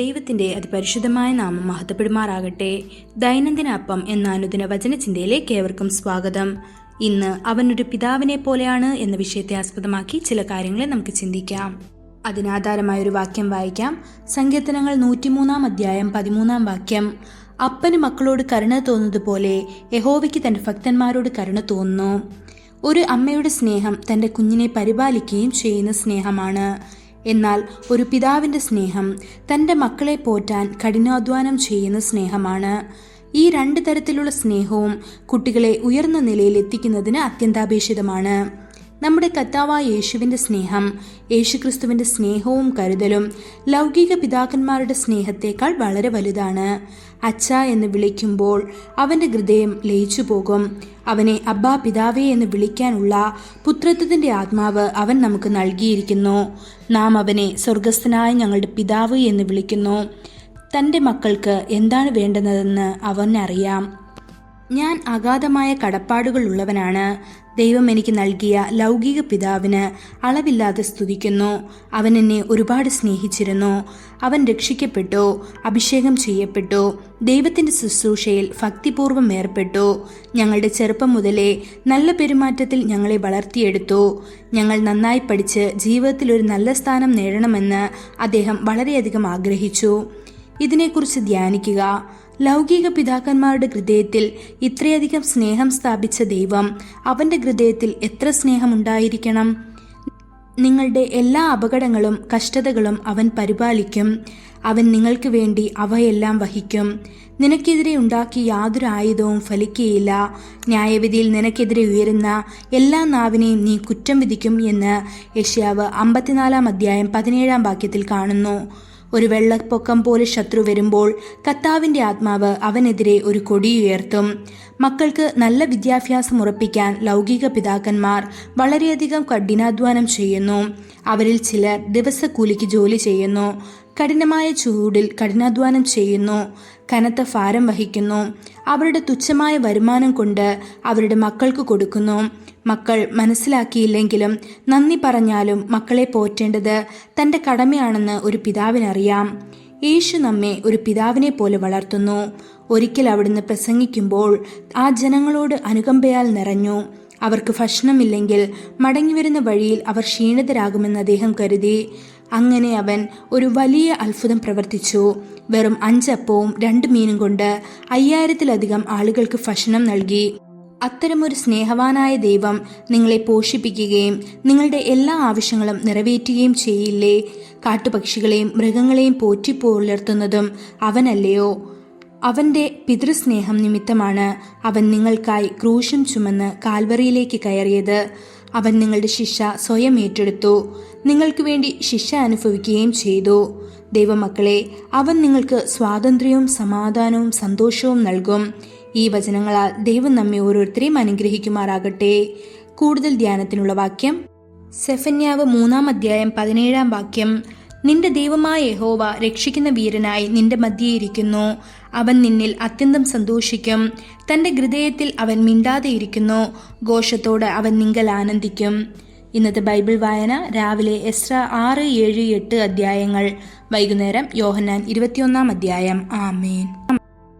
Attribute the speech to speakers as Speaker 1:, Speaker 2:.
Speaker 1: ദൈവത്തിന്റെ അതിപരിശുദ്ധമായ നാമം മഹത്വപ്പെടുമാറാകട്ടെ. ദൈനംദിന അപ്പം എന്ന അനുദിന വചനചിന്തയിലേക്ക് ഏവർക്കും സ്വാഗതം. ഇന്ന് അവനൊരു പിതാവിനെ പോലെയാണ് എന്ന വിഷയത്തെ ആസ്പദമാക്കി ചില കാര്യങ്ങളെ നമുക്ക് ചിന്തിക്കാം. അതിനാധാരമായൊരു വാക്യം വായിക്കാം. സങ്കീർത്തനങ്ങൾ 103 അധ്യായം 13 വാക്യം. അപ്പന് മക്കളോട് കരുണ തോന്നുന്നത് പോലെ യഹോവയ്ക്ക് തന്റെ ഭക്തന്മാരോട് കരുണ തോന്നുന്നു. ഒരു അമ്മയുടെ സ്നേഹം തന്റെ കുഞ്ഞിനെ പരിപാലിക്കുകയും ചെയ്യുന്ന സ്നേഹമാണ്. എന്നാൽ ഒരു പിതാവിന്റെ സ്നേഹം തന്റെ മക്കളെ പോറ്റാൻ കഠിനാധ്വാനം ചെയ്യുന്ന സ്നേഹമാണ്. ഈ രണ്ട് തരത്തിലുള്ള സ്നേഹവും കുട്ടികളെ ഉയർന്ന നിലയിൽ എത്തിക്കുന്നതിന് അത്യന്താപേക്ഷിതമാണ്. നമ്മുടെ കർത്താവായ യേശുവിന്റെ സ്നേഹം, യേശുക്രിസ്തുവിന്റെ സ്നേഹവും കരുതലും ലൗകിക പിതാക്കന്മാരുടെ സ്നേഹത്തെക്കാൾ വളരെ വലുതാണ്. അച്ഛ എന്ന് വിളിക്കുമ്പോൾ അവന്റെ ഹൃദയം ലയിച്ചു പോകും. അവനെ അബ്ബാ പിതാവേ എന്ന് വിളിക്കാനുള്ള പുത്രത്വത്തിന്റെ ആത്മാവ് അവൻ നമുക്ക് നൽകിയിരിക്കുന്നു. നാം അവനെ സ്വർഗസ്ഥനായ ഞങ്ങളുടെ പിതാവ് എന്ന് വിളിക്കുന്നു. തന്റെ മക്കൾക്ക് എന്താണ് വേണ്ടുന്നതെന്ന് അവനറിയാം. ഞാൻ അഗാധമായ കടപ്പാടുകൾ ഉള്ളവനാണ്. ദൈവം എനിക്ക് നൽകിയ ലൗകിക പിതാവിന് അളവില്ലാതെ സ്തുതിക്കുന്നു. അവൻ എന്നെ ഒരുപാട് സ്നേഹിച്ചിരുന്നു. അവൻ രക്ഷിക്കപ്പെട്ടു, അഭിഷേകം ചെയ്യപ്പെട്ടു, ദൈവത്തിന്റെ ശുശ്രൂഷയിൽ ഭക്തിപൂർവ്വം ഏർപ്പെട്ടു. ഞങ്ങളുടെ ചെറുപ്പം മുതലേ നല്ല പെരുമാറ്റത്തിൽ ഞങ്ങളെ വളർത്തിയെടുത്തു. ഞങ്ങൾ നന്നായി പഠിച്ച് ജീവിതത്തിൽ ഒരു നല്ല സ്ഥാനം നേടണമെന്ന് അദ്ദേഹം വളരെയധികം ആഗ്രഹിച്ചു. ഇതിനെക്കുറിച്ച് ധ്യാനിക്കുക. ലൗകിക പിതാക്കന്മാരുടെ ഹൃദയത്തിൽ ഇത്രയധികം സ്നേഹം സ്ഥാപിച്ച ദൈവം അവന്റെ ഹൃദയത്തിൽ എത്ര സ്നേഹമുണ്ടായിരിക്കണം? നിങ്ങളുടെ എല്ലാ അപകടങ്ങളും കഷ്ടതകളും അവൻ പരിപാലിക്കും. അവൻ നിങ്ങൾക്ക് വേണ്ടി അവയെല്ലാം വഹിക്കും. നിനക്കെതിരെ ഉണ്ടാക്കിയ യാതൊരു ആയുധവും ഫലിക്കുകയില്ല. ന്യായവിധിയിൽ നിനക്കെതിരെ ഉയരുന്ന എല്ലാ നാവിനെയും നീ കുറ്റം വിധിക്കും എന്ന് യെശയ്യാവ് 54 അധ്യായം 17 വാക്യത്തിൽ കാണുന്നു. ഒരു വെള്ളപ്പൊക്കം പോലെ ശത്രു വരുമ്പോൾ കർത്താവിന്റെ ആത്മാവ് അവനെതിരെ ഒരു കൊടിയുയർത്തും. മക്കൾക്ക് നല്ല വിദ്യാഭ്യാസം ഉറപ്പിക്കാൻ ലൗകിക പിതാക്കന്മാർ വളരെയധികം കഠിനാധ്വാനം ചെയ്യുന്നു. അവരിൽ ചിലർ ദിവസക്കൂലിക്ക് ജോലി ചെയ്യുന്നു, കഠിനമായ ചൂടിൽ കഠിനാധ്വാനം ചെയ്യുന്നു, കനത്ത ഭാരം വഹിക്കുന്നു. അവരുടെ തുച്ഛമായ വരുമാനം കൊണ്ട് അവരുടെ മക്കൾക്ക് കൊടുക്കുന്നു. മക്കൾ മനസ്സിലാക്കിയില്ലെങ്കിലും നന്ദി പറഞ്ഞാലും മക്കളെ പോറ്റേണ്ടത് തന്റെ കടമയാണെന്ന് ഒരു പിതാവിനറിയാം. യേശു നമ്മെ ഒരു പിതാവിനെ പോലെ വളർത്തുന്നു. ഒരിക്കൽ അവിടുന്ന് പ്രസംഗിക്കുമ്പോൾ ആ ജനങ്ങളോട് അനുകമ്പയാൽ നിറഞ്ഞു. അവർക്ക് ഭക്ഷണമില്ലെങ്കിൽ മടങ്ങിവരുന്ന വഴിയിൽ അവർ ക്ഷീണിതരാകുമെന്ന് അദ്ദേഹം കരുതി. അങ്ങനെ അവൻ ഒരു വലിയ അത്ഭുതം പ്രവർത്തിച്ചു. വെറും 5 അപ്പവും 2 മീനും കൊണ്ട് 5000-ലധികം ആളുകൾക്ക് ഭക്ഷണം നൽകി. അത്തരമൊരു സ്നേഹവാനായ ദൈവം നിങ്ങളെ പോഷിപ്പിക്കുകയും നിങ്ങളുടെ എല്ലാ ആവശ്യങ്ങളും നിറവേറ്റുകയും ചെയ്യില്ലേ? കാട്ടുപക്ഷികളെയും മൃഗങ്ങളെയും പോറ്റിപ്പുലർത്തുന്നതും അവനല്ലയോ? അവന്റെ പിതൃസ്നേഹം നിമിത്തമാണ് അവൻ നിങ്ങൾക്കായി ക്രൂശും ചുമന്ന് കാൽവറിയിലേക്ക് കയറിയത്. അവൻ നിങ്ങളുടെ ശിക്ഷ സ്വയം ഏറ്റെടുത്തു, നിങ്ങൾക്ക് വേണ്ടി ശിക്ഷ അനുഭവിക്കുകയും ചെയ്തു. ദൈവമക്കളെ, അവൻ നിങ്ങൾക്ക് സ്വാതന്ത്ര്യവും സമാധാനവും സന്തോഷവും നൽകും. ഈ വചനങ്ങളാൽ ദൈവം നമ്മെ ഓരോരുത്തരെയും അനുഗ്രഹിക്കുമാറാകട്ടെ. കൂടുതൽ ധ്യാനത്തിനുള്ള വാക്യം സെഫന്യാവ് 3 അധ്യായം 17 വാക്യം. നിന്റെ ദൈവമായ യഹോവ രക്ഷിക്കുന്ന വീരനായി നിന്റെ മധ്യേ ഇരിക്കുന്നു. അവൻ നിന്നിൽ അത്യന്തം സന്തോഷിക്കും. തന്റെ ഹൃദയത്തിൽ അവൻ മിണ്ടാതെ ഇരിക്കുന്നു. ഘോഷത്തോടെ അവൻ നിങ്കൽ ആനന്ദിക്കും. ഇന്നത്തെ ബൈബിൾ വായന രാവിലെ എസ്രാ 6, 7, 8 അധ്യായങ്ങൾ. വൈകുന്നേരം യോഹന്നാൻ 21 അധ്യായം. ആമേൻ.